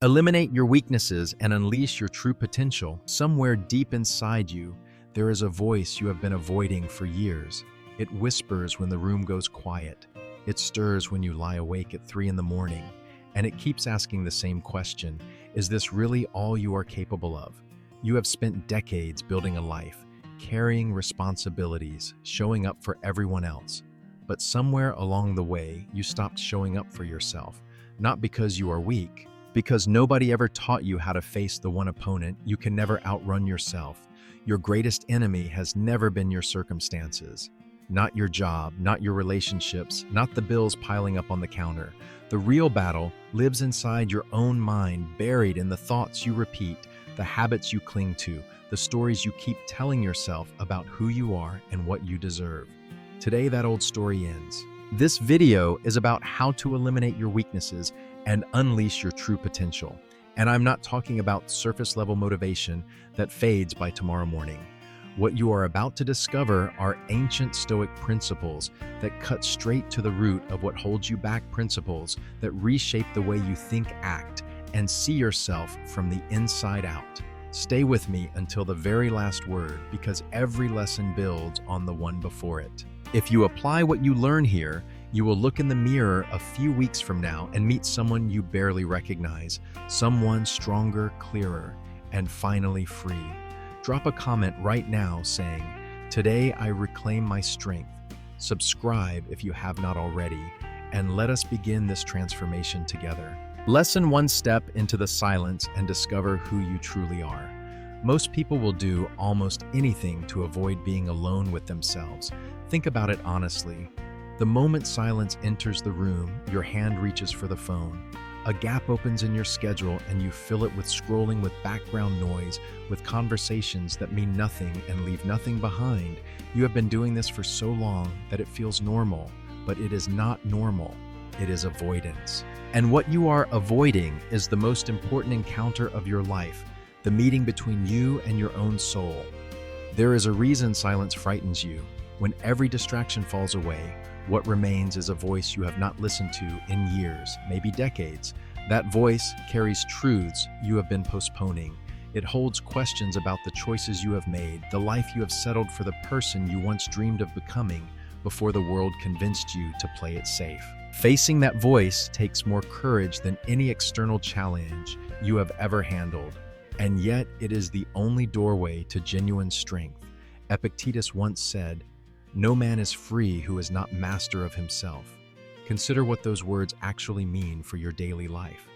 Eliminate your weaknesses and unleash your true potential. Somewhere deep inside you, there is a voice you have been avoiding for years. It whispers when the room goes quiet. It stirs when you lie awake at 3 in the morning. And it keeps asking the same question: is this really all you are capable of? You have spent decades building a life, carrying responsibilities, showing up for everyone else. But somewhere along the way, you stopped showing up for yourself. Not because you are weak, because nobody ever taught you how to face the one opponent you can never outrun yourself. Your greatest enemy has never been your circumstances. Not your job, not your relationships, not the bills piling up on the counter. The real battle lives inside your own mind, buried in the thoughts you repeat, the habits you cling to, the stories you keep telling yourself about who you are and what you deserve. Today, that old story ends. This video is about how to eliminate your weaknesses and unleash your true potential. And I'm not talking about surface-level motivation that fades by tomorrow morning. What you are about to discover are ancient Stoic principles that cut straight to the root of what holds you back, principles that reshape the way you think, act, and see yourself from the inside out. Stay with me until the very last word, because every lesson builds on the one before it. If you apply what you learn here, you will look in the mirror a few weeks from now and meet someone you barely recognize, someone stronger, clearer, and finally free. Drop a comment right now saying, "Today I reclaim my strength." Subscribe if you have not already, and let us begin this transformation together. Lesson 1: step into the silence and discover who you truly are. Most people will do almost anything to avoid being alone with themselves. Think about it honestly. The moment silence enters the room, your hand reaches for the phone. A gap opens in your schedule and you fill it with scrolling, with background noise, with conversations that mean nothing and leave nothing behind. You have been doing this for so long that it feels normal, but it is not normal. It is avoidance. And what you are avoiding is the most important encounter of your life, the meeting between you and your own soul. There is a reason silence frightens you. When every distraction falls away, what remains is a voice you have not listened to in years, maybe decades. That voice carries truths you have been postponing. It holds questions about the choices you have made, the life you have settled for, the person you once dreamed of becoming before the world convinced you to play it safe. Facing that voice takes more courage than any external challenge you have ever handled. And yet, it is the only doorway to genuine strength. Epictetus once said, "No man is free who is not master of himself." Consider what those words actually mean for your daily life.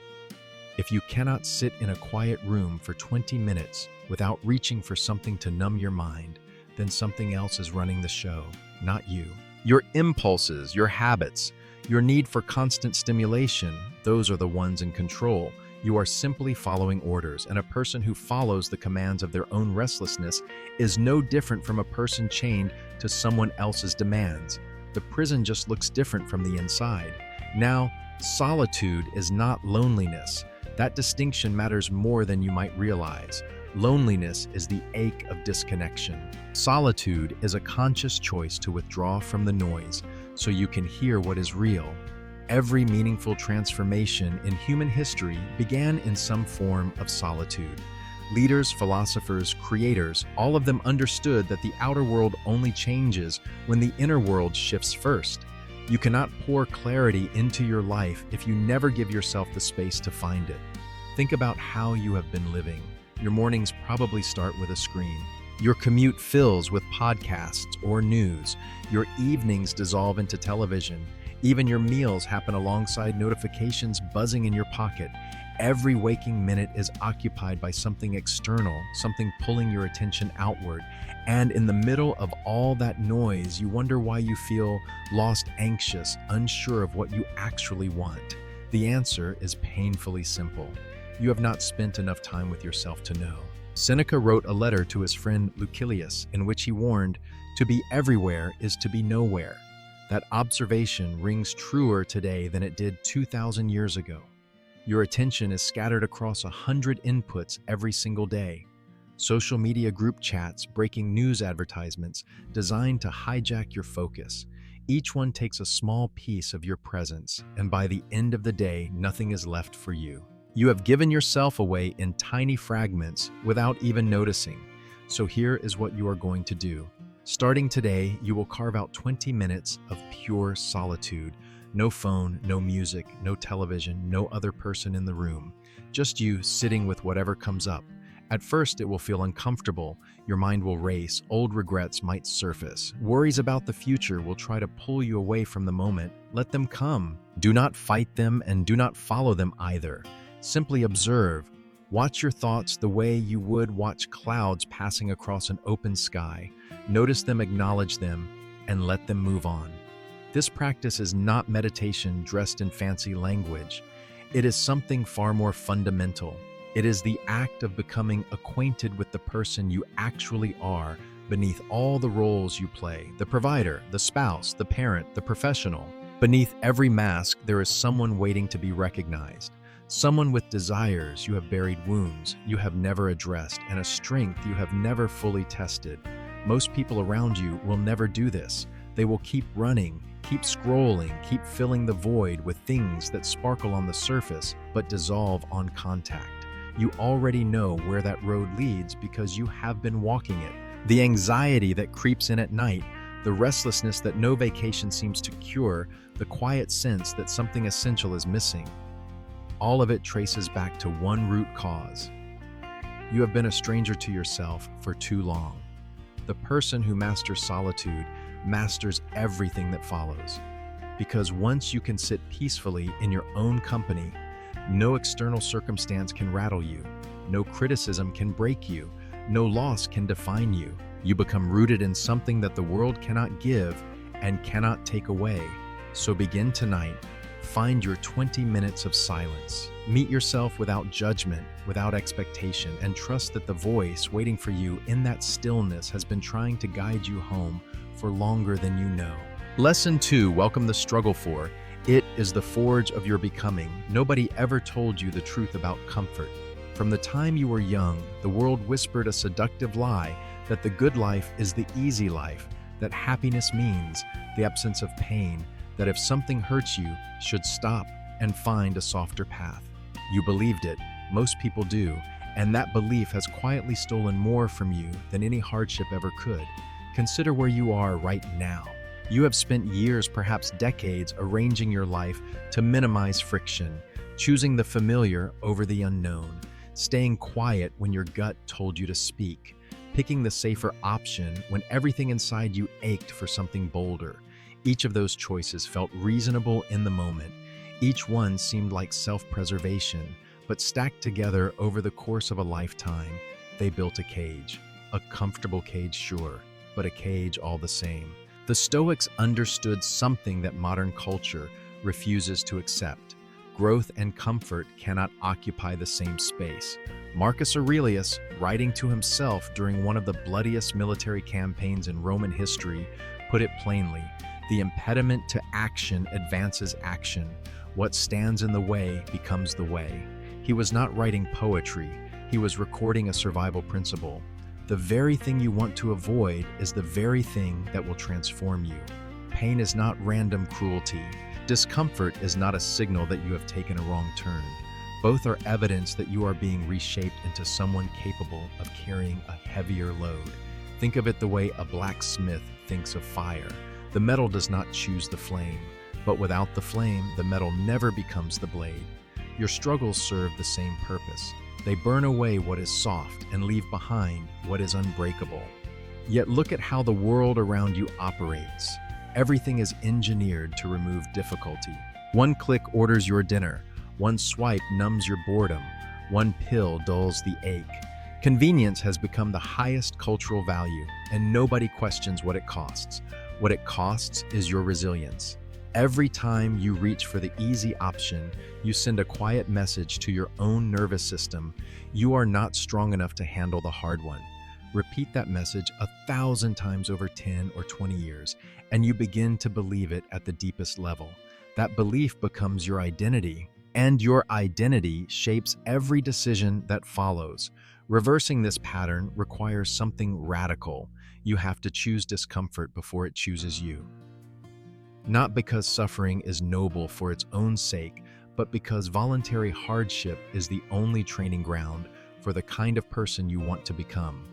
If you cannot sit in a quiet room for 20 minutes without reaching for something to numb your mind, then something else is running the show, not you. Your impulses, your habits, your need for constant stimulation, those are the ones in control. You are simply following orders, and a person who follows the commands of their own restlessness is no different from a person chained to someone else's demands. The prison just looks different from the inside. Now, solitude is not loneliness. That distinction matters more than you might realize. Loneliness is the ache of disconnection. Solitude is a conscious choice to withdraw from the noise so you can hear what is real. Every meaningful transformation in human history began in some form of solitude. Leaders, philosophers, creators, all of them understood that the outer world only changes when the inner world shifts first. You cannot pour clarity into your life if you never give yourself the space to find it. Think about how you have been living. Your mornings probably start with a screen. Your commute fills with podcasts or news. Your evenings dissolve into television. Even your meals happen alongside notifications buzzing in your pocket. Every waking minute is occupied by something external, something pulling your attention outward. And in the middle of all that noise, you wonder why you feel lost, anxious, unsure of what you actually want. The answer is painfully simple. You have not spent enough time with yourself to know. Seneca wrote a letter to his friend Lucilius in which he warned, "To be everywhere is to be nowhere." That observation rings truer today than it did 2,000 years ago. Your attention is scattered across 100 inputs every single day. Social media group chats, breaking news advertisements designed to hijack your focus. Each one takes a small piece of your presence, and by the end of the day, nothing is left for you. You have given yourself away in tiny fragments without even noticing. So here is what you are going to do. Starting today, you will carve out 20 minutes of pure solitude. No phone, no music, no television, no other person in the room. Just you sitting with whatever comes up. At first, it will feel uncomfortable. Your mind will race. Old regrets might surface. Worries about the future will try to pull you away from the moment. Let them come. Do not fight them and do not follow them either. Simply observe. Watch your thoughts the way you would watch clouds passing across an open sky. Notice them, acknowledge them, and let them move on. This practice is not meditation dressed in fancy language. It is something far more fundamental. It is the act of becoming acquainted with the person you actually are beneath all the roles you play: the provider, the spouse, the parent, the professional. Beneath every mask, there is someone waiting to be recognized. Someone with desires you have buried, wounds you have never addressed, and a strength you have never fully tested. Most people around you will never do this. They will keep running, keep scrolling, keep filling the void with things that sparkle on the surface but dissolve on contact. You already know where that road leads because you have been walking it. The anxiety that creeps in at night, the restlessness that no vacation seems to cure, the quiet sense that something essential is missing. All of it traces back to one root cause. You have been a stranger to yourself for too long. The person who masters solitude masters everything that follows. Because once you can sit peacefully in your own company, no external circumstance can rattle you. No criticism can break you. No loss can define you. You become rooted in something that the world cannot give and cannot take away. So begin tonight. Find your 20 minutes of silence. Meet yourself without judgment, without expectation, and trust that the voice waiting for you in that stillness has been trying to guide you home for longer than you know. Lesson 2, welcome the struggle for. It is the forge of your becoming. Nobody ever told you the truth about comfort. From the time you were young, the world whispered a seductive lie that the good life is the easy life, that happiness means the absence of pain, that if something hurts you, should stop and find a softer path. You believed it, most people do, and that belief has quietly stolen more from you than any hardship ever could. Consider where you are right now. You have spent years, perhaps decades, arranging your life to minimize friction, choosing the familiar over the unknown, staying quiet when your gut told you to speak, picking the safer option when everything inside you ached for something bolder. Each of those choices felt reasonable in the moment. Each one seemed like self-preservation, but stacked together over the course of a lifetime, they built a cage. A comfortable cage, sure, but a cage all the same. The Stoics understood something that modern culture refuses to accept. Growth and comfort cannot occupy the same space. Marcus Aurelius, writing to himself during one of the bloodiest military campaigns in Roman history, put it plainly: the impediment to action advances action. What stands in the way becomes the way. He was not writing poetry. He was recording a survival principle. The very thing you want to avoid is the very thing that will transform you. Pain is not random cruelty. Discomfort is not a signal that you have taken a wrong turn. Both are evidence that you are being reshaped into someone capable of carrying a heavier load. Think of it the way a blacksmith thinks of fire. The metal does not choose the flame, but without the flame, the metal never becomes the blade. Your struggles serve the same purpose. They burn away what is soft and leave behind what is unbreakable. Yet look at how the world around you operates. Everything is engineered to remove difficulty. One click orders your dinner. One swipe numbs your boredom. One pill dulls the ache. Convenience has become the highest cultural value, and nobody questions what it costs. What it costs is your resilience. Every time you reach for the easy option, you send a quiet message to your own nervous system: you are not strong enough to handle the hard one. Repeat that message 1,000 times over 10 or 20 years, and you begin to believe it at the deepest level. That belief becomes your identity, and your identity shapes every decision that follows. Reversing this pattern requires something radical. You have to choose discomfort before it chooses you. Not because suffering is noble for its own sake, but because voluntary hardship is the only training ground for the kind of person you want to become.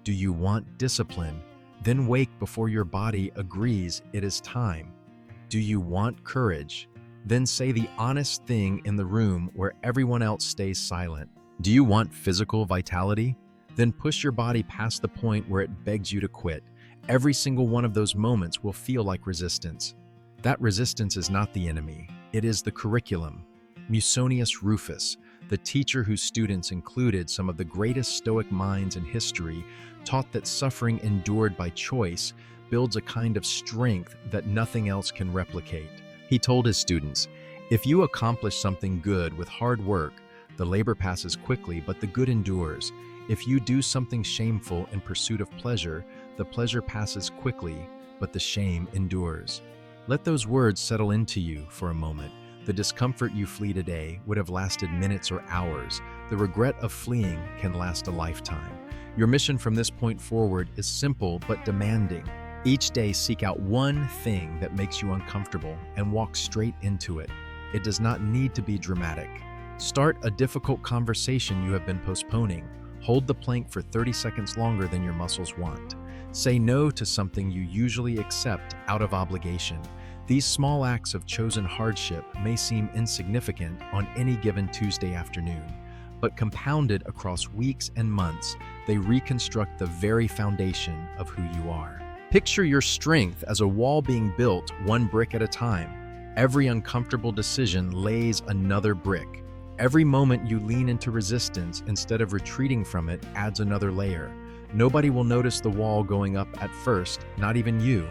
Do you want discipline? Then wake before your body agrees it is time. Do you want courage? Then say the honest thing in the room where everyone else stays silent. Do you want physical vitality? Then push your body past the point where it begs you to quit. Every single one of those moments will feel like resistance. That resistance is not the enemy, it is the curriculum. Musonius Rufus, the teacher whose students included some of the greatest Stoic minds in history, taught that suffering endured by choice builds a kind of strength that nothing else can replicate. He told his students, "If you accomplish something good with hard work, the labor passes quickly, but the good endures. If you do something shameful in pursuit of pleasure, the pleasure passes quickly, but the shame endures." Let those words settle into you for a moment. The discomfort you flee today would have lasted minutes or hours. The regret of fleeing can last a lifetime. Your mission from this point forward is simple but demanding. Each day, seek out one thing that makes you uncomfortable and walk straight into it. It does not need to be dramatic. Start a difficult conversation you have been postponing. Hold the plank for 30 seconds longer than your muscles want. Say no to something you usually accept out of obligation. These small acts of chosen hardship may seem insignificant on any given Tuesday afternoon, but compounded across weeks and months, they reconstruct the very foundation of who you are. Picture your strength as a wall being built one brick at a time. Every uncomfortable decision lays another brick. Every moment you lean into resistance instead of retreating from it adds another layer. Nobody will notice the wall going up at first, not even you.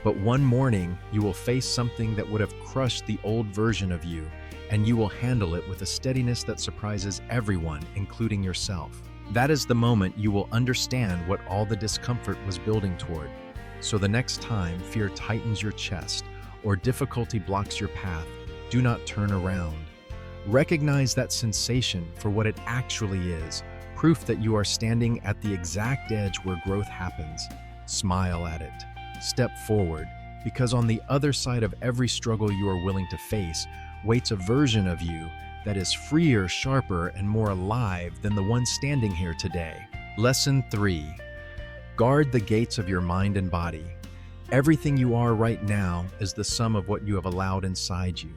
But one morning, you will face something that would have crushed the old version of you, and you will handle it with a steadiness that surprises everyone, including yourself. That is the moment you will understand what all the discomfort was building toward. So the next time fear tightens your chest or difficulty blocks your path, do not turn around. Recognize that sensation for what it actually is, proof that you are standing at the exact edge where growth happens. Smile at it. Step forward, because on the other side of every struggle you are willing to face waits a version of you that is freer, sharper, and more alive than the one standing here today. Lesson 3. Guard the gates of your mind and body. Everything you are right now is the sum of what you have allowed inside you.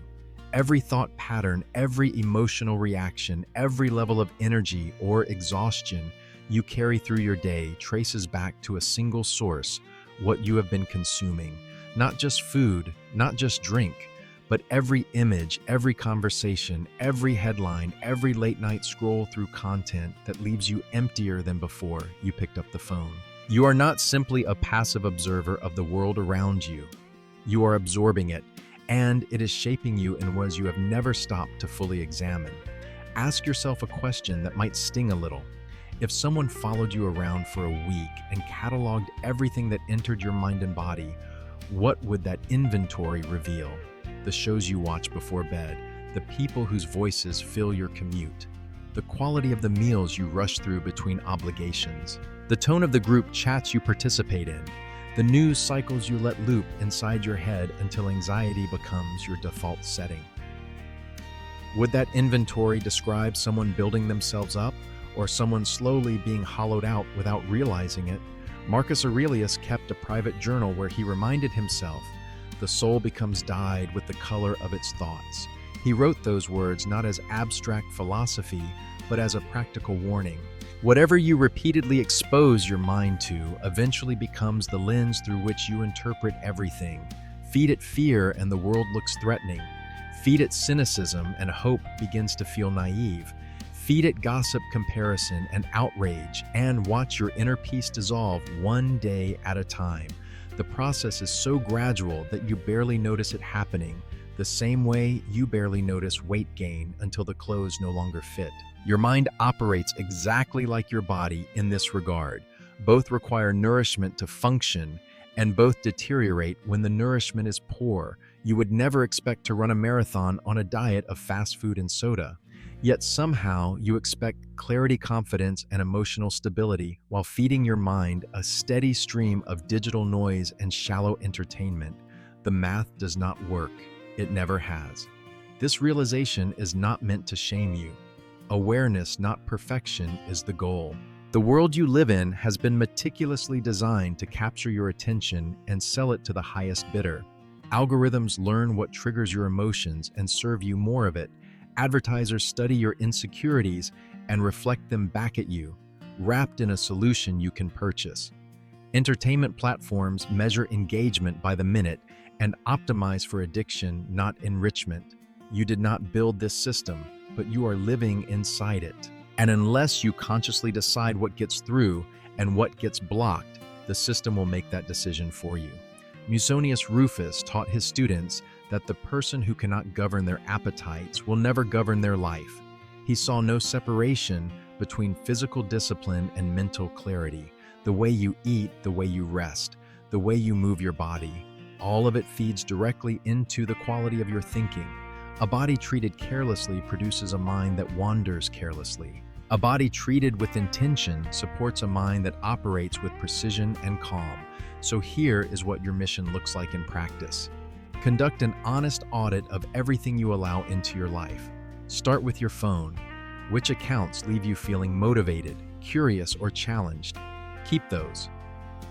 Every thought pattern, every emotional reaction, every level of energy or exhaustion you carry through your day traces back to a single source: what you have been consuming. Not just food, not just drink, but every image, every conversation, every headline, every late-night scroll through content that leaves you emptier than before you picked up the phone. You are not simply a passive observer of the world around you. You are absorbing it, and it is shaping you in ways you have never stopped to fully examine. Ask yourself a question that might sting a little. If someone followed you around for a week and cataloged everything that entered your mind and body, what would that inventory reveal? The shows you watch before bed, the people whose voices fill your commute, the quality of the meals you rush through between obligations, the tone of the group chats you participate in, the news cycles you let loop inside your head until anxiety becomes your default setting. Would that inventory describe someone building themselves up, or someone slowly being hollowed out without realizing it? Marcus Aurelius kept a private journal where he reminded himself, "The soul becomes dyed with the color of its thoughts." He wrote those words not as abstract philosophy, but as a practical warning. Whatever you repeatedly expose your mind to eventually becomes the lens through which you interpret everything. Feed it fear and the world looks threatening. Feed it cynicism and hope begins to feel naive. Feed it gossip, comparison, and outrage, and watch your inner peace dissolve one day at a time. The process is so gradual that you barely notice it happening, the same way you barely notice weight gain until the clothes no longer fit. Your mind operates exactly like your body in this regard. Both require nourishment to function, and both deteriorate when the nourishment is poor. You would never expect to run a marathon on a diet of fast food and soda. Yet somehow you expect clarity, confidence, and emotional stability while feeding your mind a steady stream of digital noise and shallow entertainment. The math does not work. It never has. This realization is not meant to shame you. Awareness, not perfection, is the goal. The world you live in has been meticulously designed to capture your attention and sell it to the highest bidder. Algorithms learn what triggers your emotions and serve you more of it. Advertisers study your insecurities and reflect them back at you, wrapped in a solution you can purchase. Entertainment platforms measure engagement by the minute and optimize for addiction, not enrichment. You did not build this system, but you are living inside it. And unless you consciously decide what gets through and what gets blocked, the system will make that decision for you. Musonius Rufus taught his students that the person who cannot govern their appetites will never govern their life. He saw no separation between physical discipline and mental clarity. The way you eat, the way you rest, the way you move your body, all of it feeds directly into the quality of your thinking. A body treated carelessly produces a mind that wanders carelessly. A body treated with intention supports a mind that operates with precision and calm. So here is what your mission looks like in practice. Conduct an honest audit of everything you allow into your life. Start with your phone. Which accounts leave you feeling motivated, curious, or challenged? Keep those.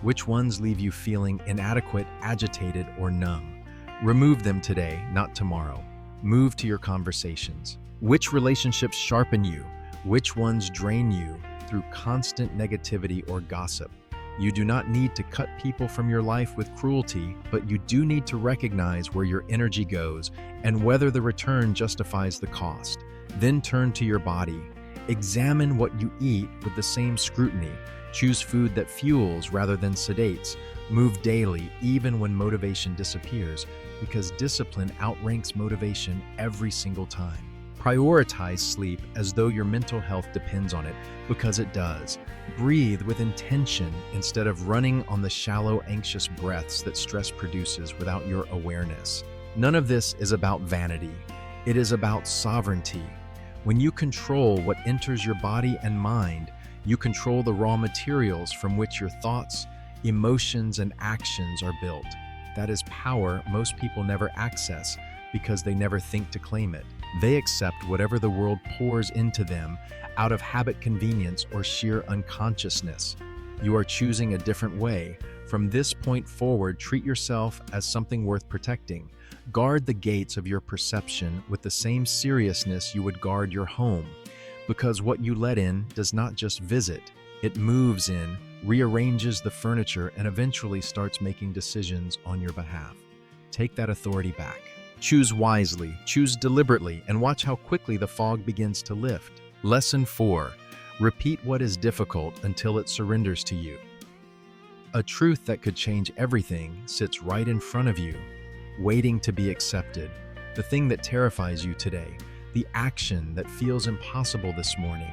Which ones leave you feeling inadequate, agitated, or numb? Remove them today, not tomorrow. Move to your conversations. Which relationships sharpen you? Which ones drain you through constant negativity or gossip? You do not need to cut people from your life with cruelty, but you do need to recognize where your energy goes and whether the return justifies the cost. Then turn to your body. Examine what you eat with the same scrutiny. Choose food that fuels rather than sedates. Move daily, even when motivation disappears, because discipline outranks motivation every single time. Prioritize sleep as though your mental health depends on it, because it does. Breathe with intention instead of running on the shallow, anxious breaths that stress produces without your awareness. None of this is about vanity. It is about sovereignty. When you control what enters your body and mind, you control the raw materials from which your thoughts, emotions, and actions are built. That is power most people never access because they never think to claim it. They accept whatever the world pours into them out of habit, convenience, or sheer unconsciousness. You are choosing a different way. From this point forward, treat yourself as something worth protecting. Guard the gates of your perception with the same seriousness you would guard your home. Because what you let in does not just visit, it moves in, rearranges the furniture, and eventually starts making decisions on your behalf. Take that authority back. Choose wisely, choose deliberately, and watch how quickly the fog begins to lift. Lesson 4. Repeat what is difficult until it surrenders to you. A truth that could change everything sits right in front of you, waiting to be accepted. The thing that terrifies you today, the action that feels impossible this morning,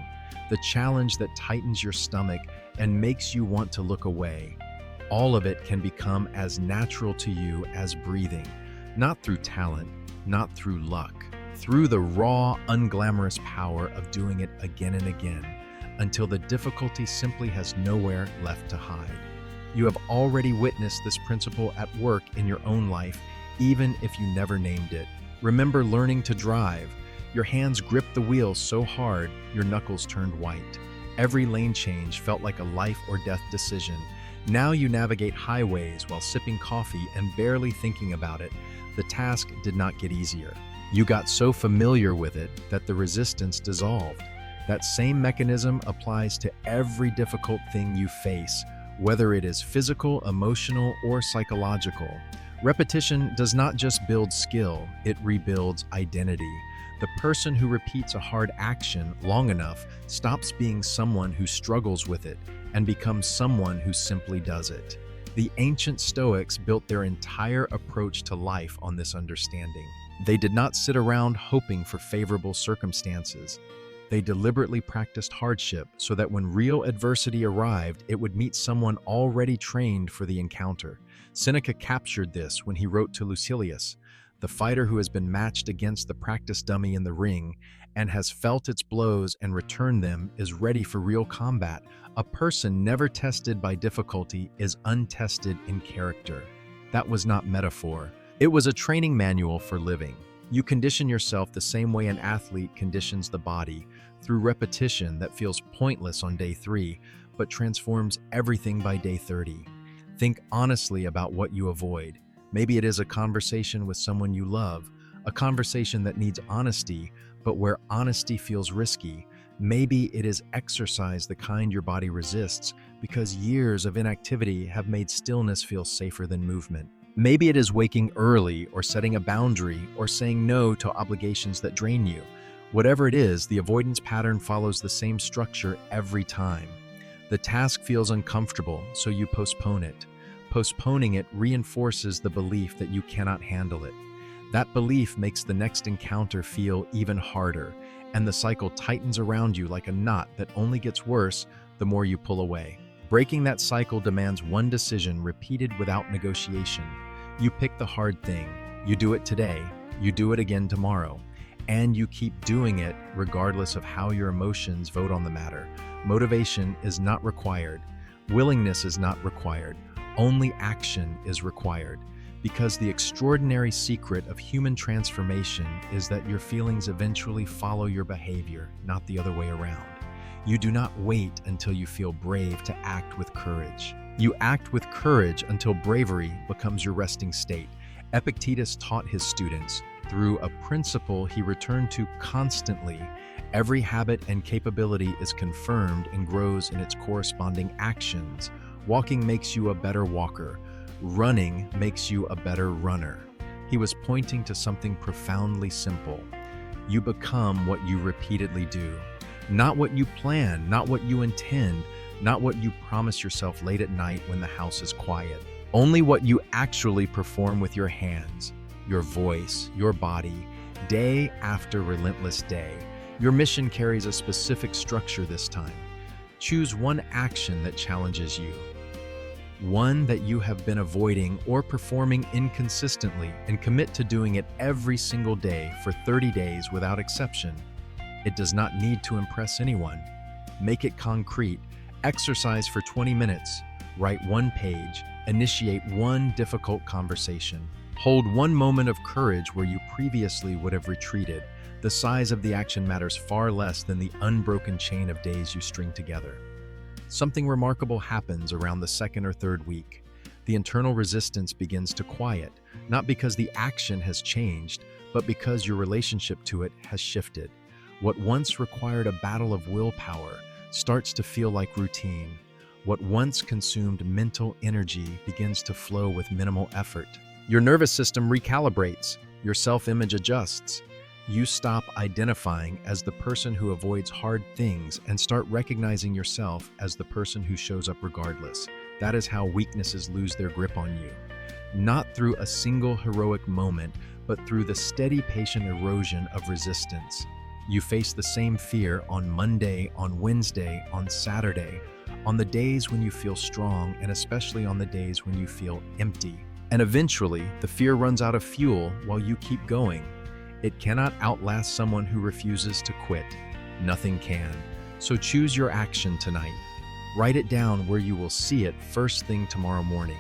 the challenge that tightens your stomach and makes you want to look away. All of it can become as natural to you as breathing, not through talent, not through luck, through the raw, unglamorous power of doing it again and again, until the difficulty simply has nowhere left to hide. You have already witnessed this principle at work in your own life, even if you never named it. Remember learning to drive. Your hands gripped the wheel so hard, your knuckles turned white. Every lane change felt like a life or death decision. Now you navigate highways while sipping coffee and barely thinking about it. The task did not get easier. You got so familiar with it that the resistance dissolved. That same mechanism applies to every difficult thing you face, whether it is physical, emotional, or psychological. Repetition does not just build skill, it rebuilds identity. The person who repeats a hard action long enough stops being someone who struggles with it and becomes someone who simply does it. The ancient Stoics built their entire approach to life on this understanding. They did not sit around hoping for favorable circumstances. They deliberately practiced hardship so that when real adversity arrived, it would meet someone already trained for the encounter. Seneca captured this when he wrote to Lucilius, "The fighter who has been matched against the practice dummy in the ring and has felt its blows and returned them is ready for real combat. A person never tested by difficulty is untested in character." That was not metaphor. It was a training manual for living. You condition yourself the same way an athlete conditions the body, through repetition that feels pointless on day 3, but transforms everything by day 30. Think honestly about what you avoid. Maybe it is a conversation with someone you love, a conversation that needs honesty, but where honesty feels risky. Maybe it is exercise, the kind your body resists, because years of inactivity have made stillness feel safer than movement. Maybe it is waking early, or setting a boundary, or saying no to obligations that drain you. Whatever it is, the avoidance pattern follows the same structure every time. The task feels uncomfortable, so you postpone it. Postponing it reinforces the belief that you cannot handle it. That belief makes the next encounter feel even harder, and the cycle tightens around you like a knot that only gets worse the more you pull away. Breaking that cycle demands one decision repeated without negotiation. You pick the hard thing. You do it today. You do it again tomorrow. And you keep doing it regardless of how your emotions vote on the matter. Motivation is not required. Willingness is not required. Only action is required. Because the extraordinary secret of human transformation is that your feelings eventually follow your behavior, not the other way around. You do not wait until you feel brave to act with courage. You act with courage until bravery becomes your resting state. Epictetus taught his students, through a principle he returned to constantly, every habit and capability is confirmed and grows in its corresponding actions. Walking makes you a better walker. Running makes you a better runner. He was pointing to something profoundly simple. You become what you repeatedly do. Not what you plan, not what you intend, not what you promise yourself late at night when the house is quiet. Only what you actually perform with your hands, your voice, your body, day after relentless day. Your mission carries a specific structure this time. Choose one action that challenges you. One that you have been avoiding or performing inconsistently, and commit to doing it every single day for 30 days without exception. It does not need to impress anyone. Make it concrete. Exercise for 20 minutes. Write one page. Initiate one difficult conversation. Hold one moment of courage where you previously would have retreated. The size of the action matters far less than the unbroken chain of days you string together. Something remarkable happens around the second or third week. The internal resistance begins to quiet, not because the action has changed, but because your relationship to it has shifted. What once required a battle of willpower starts to feel like routine. What once consumed mental energy begins to flow with minimal effort. Your nervous system recalibrates. Your self-image adjusts. You stop identifying as the person who avoids hard things and start recognizing yourself as the person who shows up regardless. That is how weaknesses lose their grip on you. Not through a single heroic moment, but through the steady, patient erosion of resistance. You face the same fear on Monday, on Wednesday, on Saturday, on the days when you feel strong, and especially on the days when you feel empty. And eventually, the fear runs out of fuel while you keep going. It cannot outlast someone who refuses to quit. Nothing can. So choose your action tonight. Write it down where you will see it first thing tomorrow morning.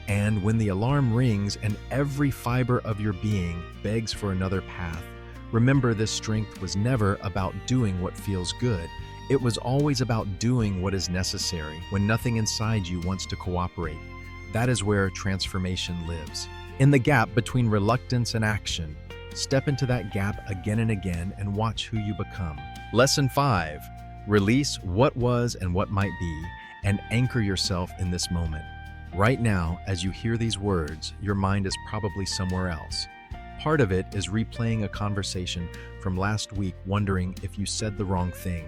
And when the alarm rings and every fiber of your being begs for another path, remember this strength was never about doing what feels good. It was always about doing what is necessary when nothing inside you wants to cooperate. That is where transformation lives. In the gap between reluctance and action. Step into that gap again and again and watch who you become. Lesson 5. Release what was and what might be, and anchor yourself in this moment. Right now, as you hear these words, your mind is probably somewhere else. Part of it is replaying a conversation from last week, wondering if you said the wrong thing.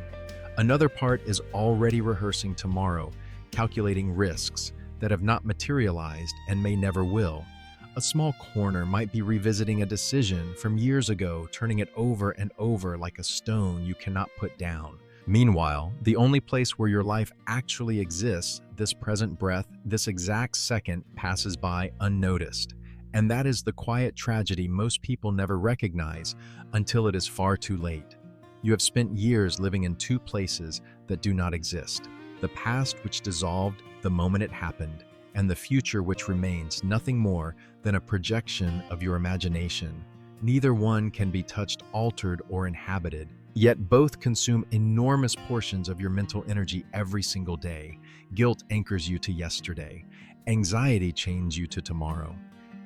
Another part is already rehearsing tomorrow, calculating risks that have not materialized and may never will. A small corner might be revisiting a decision from years ago, turning it over and over like a stone you cannot put down. Meanwhile, the only place where your life actually exists, this present breath, this exact second, passes by unnoticed. And that is the quiet tragedy most people never recognize until it is far too late. You have spent years living in two places that do not exist. The past which dissolved the moment it happened, and the future which remains nothing more than a projection of your imagination. Neither one can be touched, altered, or inhabited. Yet both consume enormous portions of your mental energy every single day. Guilt anchors you to yesterday. Anxiety chains you to tomorrow.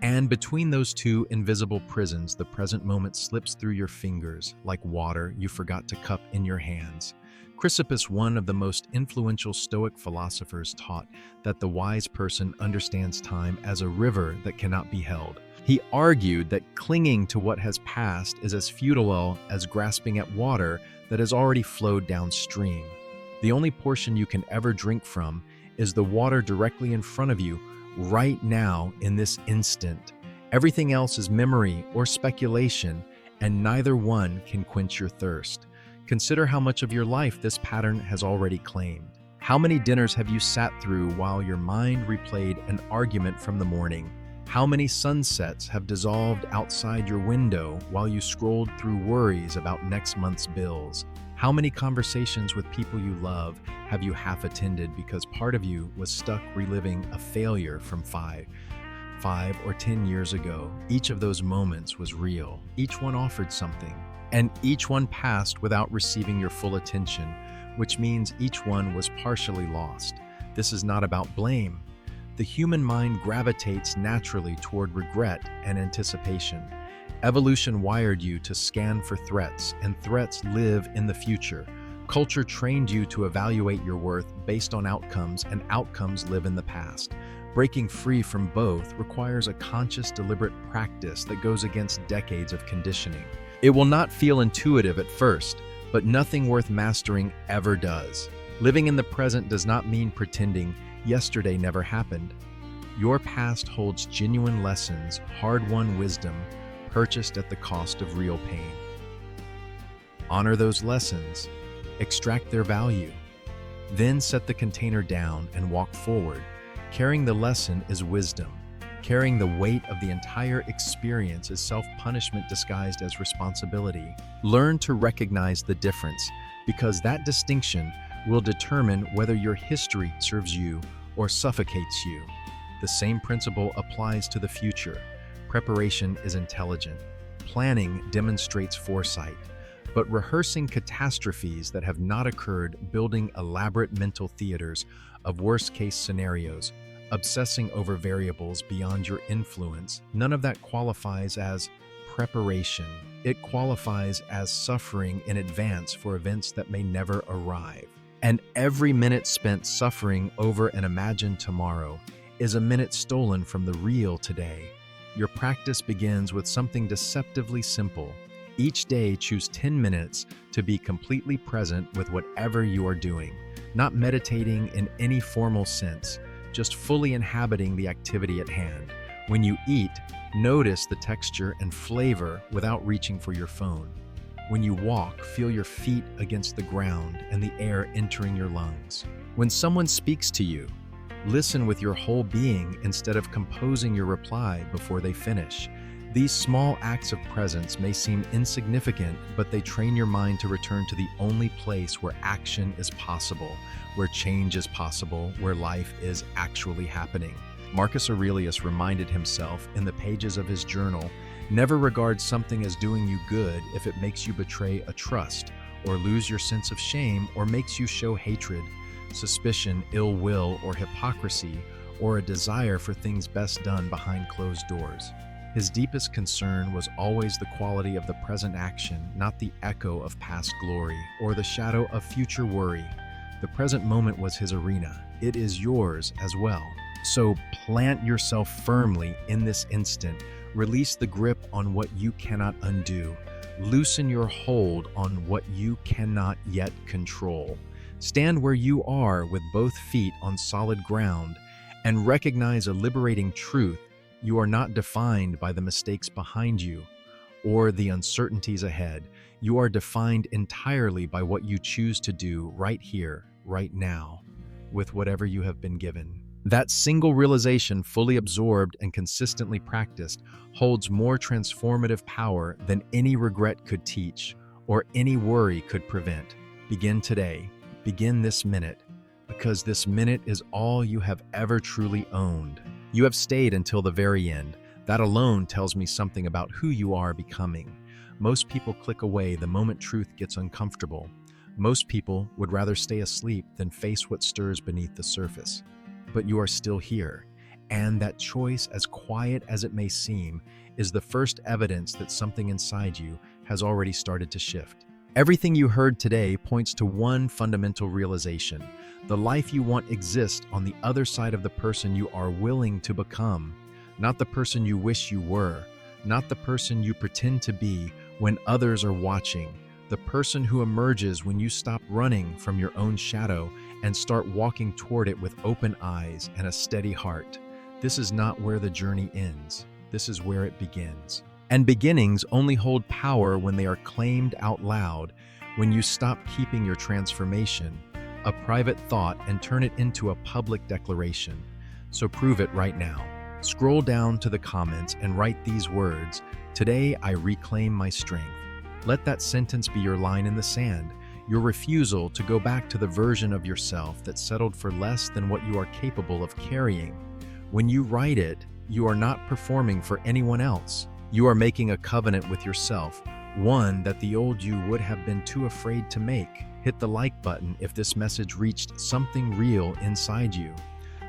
And between those two invisible prisons, the present moment slips through your fingers like water you forgot to cup in your hands. Chrysippus, one of the most influential Stoic philosophers, taught that the wise person understands time as a river that cannot be held. He argued that clinging to what has passed is as futile as grasping at water that has already flowed downstream. The only portion you can ever drink from is the water directly in front of you, right now, in this instant. Everything else is memory or speculation, and neither one can quench your thirst. Consider how much of your life this pattern has already claimed. How many dinners have you sat through while your mind replayed an argument from the morning? How many sunsets have dissolved outside your window while you scrolled through worries about next month's bills? How many conversations with people you love have you half attended because part of you was stuck reliving a failure from 5 or 10 years ago? Each of those moments was real. Each one offered something, and each one passed without receiving your full attention, which means each one was partially lost. This is not about blame. The human mind gravitates naturally toward regret and anticipation. Evolution wired you to scan for threats, and threats live in the future. Culture trained you to evaluate your worth based on outcomes, and outcomes live in the past. Breaking free from both requires a conscious, deliberate practice that goes against decades of conditioning. It will not feel intuitive at first, but nothing worth mastering ever does. Living in the present does not mean pretending yesterday never happened. Your past holds genuine lessons, hard-won wisdom, purchased at the cost of real pain. Honor those lessons, extract their value, then set the container down and walk forward. Carrying the lesson is wisdom. Carrying the weight of the entire experience is self-punishment disguised as responsibility. Learn to recognize the difference, because that distinction will determine whether your history serves you or suffocates you. The same principle applies to the future. Preparation is intelligent. Planning demonstrates foresight. But rehearsing catastrophes that have not occurred, building elaborate mental theaters of worst-case scenarios, obsessing over variables beyond your influence, none of that qualifies as preparation. It qualifies as suffering in advance for events that may never arrive. And every minute spent suffering over an imagined tomorrow is a minute stolen from the real today. Your practice begins with something deceptively simple. Each day, choose 10 minutes to be completely present with whatever you are doing, not meditating in any formal sense, just fully inhabiting the activity at hand. When you eat, notice the texture and flavor without reaching for your phone. When you walk, feel your feet against the ground and the air entering your lungs. When someone speaks to you, listen with your whole being instead of composing your reply before they finish. These small acts of presence may seem insignificant, but they train your mind to return to the only place where action is possible, where change is possible, where life is actually happening. Marcus Aurelius reminded himself in the pages of his journal, never regard something as doing you good if it makes you betray a trust, or lose your sense of shame, or makes you show hatred, suspicion, ill will, or hypocrisy, or a desire for things best done behind closed doors. His deepest concern was always the quality of the present action, not the echo of past glory or the shadow of future worry. The present moment was his arena. It is yours as well. So plant yourself firmly in this instant. Release the grip on what you cannot undo. Loosen your hold on what you cannot yet control. Stand where you are with both feet on solid ground and recognize a liberating truth. You are not defined by the mistakes behind you or the uncertainties ahead. You are defined entirely by what you choose to do right here, right now, with whatever you have been given. That single realization, fully absorbed and consistently practiced, holds more transformative power than any regret could teach or any worry could prevent. Begin today. Begin this minute, because this minute is all you have ever truly owned. You have stayed until the very end. That alone tells me something about who you are becoming. Most people click away the moment truth gets uncomfortable. Most people would rather stay asleep than face what stirs beneath the surface. But you are still here, and that choice, as quiet as it may seem, is the first evidence that something inside you has already started to shift. Everything you heard today points to one fundamental realization. The life you want exists on the other side of the person you are willing to become, not the person you wish you were, not the person you pretend to be when others are watching, the person who emerges when you stop running from your own shadow and start walking toward it with open eyes and a steady heart. This is not where the journey ends. This is where it begins. And beginnings only hold power when they are claimed out loud, when you stop keeping your transformation a private thought and turn it into a public declaration. So prove it right now. Scroll down to the comments and write these words: "Today I reclaim my strength." Let that sentence be your line in the sand, your refusal to go back to the version of yourself that settled for less than what you are capable of carrying. When you write it, you are not performing for anyone else. You are making a covenant with yourself, one that the old you would have been too afraid to make. Hit the like button if this message reached something real inside you.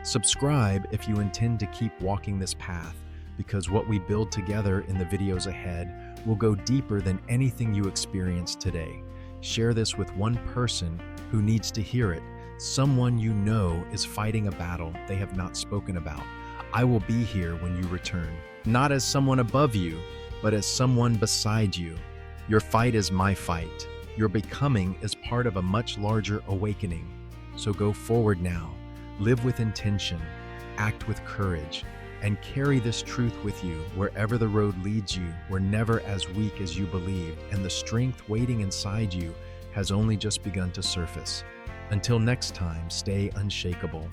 Subscribe if you intend to keep walking this path, because what we build together in the videos ahead will go deeper than anything you experienced today. Share this with one person who needs to hear it, someone you know is fighting a battle they have not spoken about. I will be here when you return, not as someone above you, but as someone beside you. Your fight is my fight. Your becoming is part of a much larger awakening. So go forward now, live with intention, act with courage, and carry this truth with you wherever the road leads you. We're never as weak as you believed, and the strength waiting inside you has only just begun to surface. Until next time, stay unshakable.